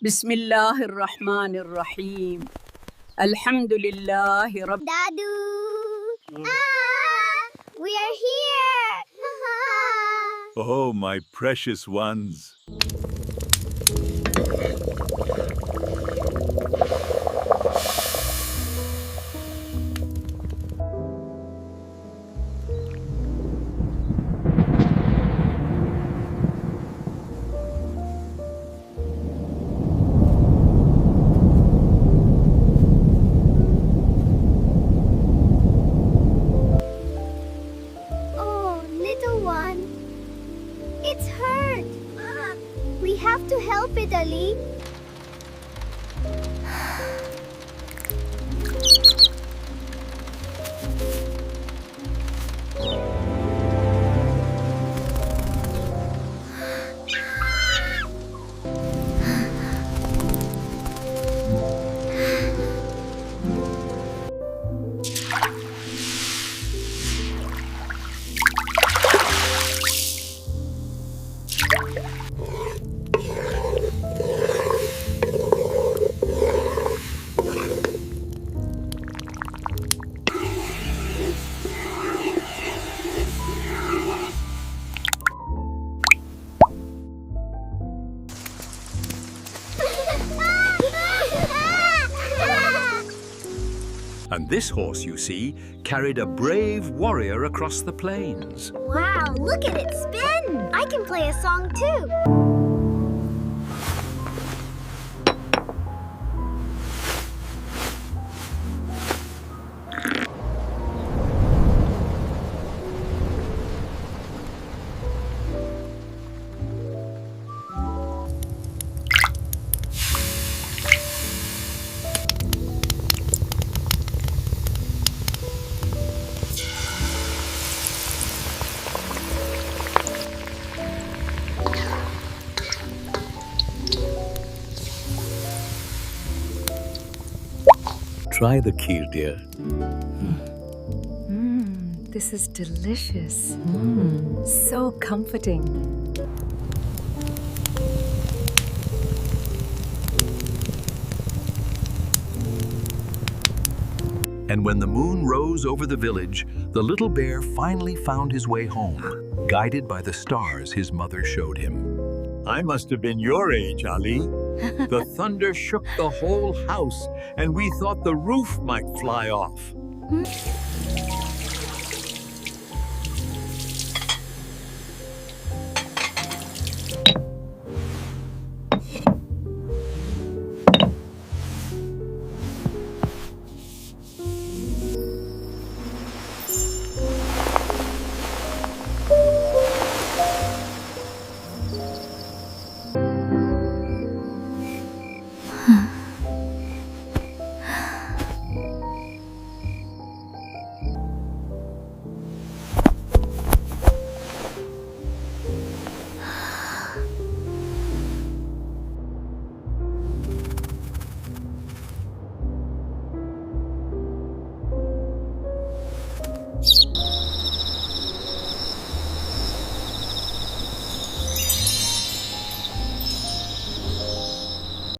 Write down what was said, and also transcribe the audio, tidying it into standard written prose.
Bismillahirrahmanirrahim. Alhamdulillahi Rabb. Dadu! We are here! Oh, my precious ones. Oh, little one. It's hurt. We have to help it, Ali. And this horse, you see, carried a brave warrior across the plains. Wow, look at it spin! I can play a song too. Try the kheer, dear. This is delicious. So comforting. And when the moon rose over the village, the little bear finally found his way home, guided by the stars his mother showed him. I must have been your age, Ali. The thunder shook the whole house, and we thought the roof might fly off.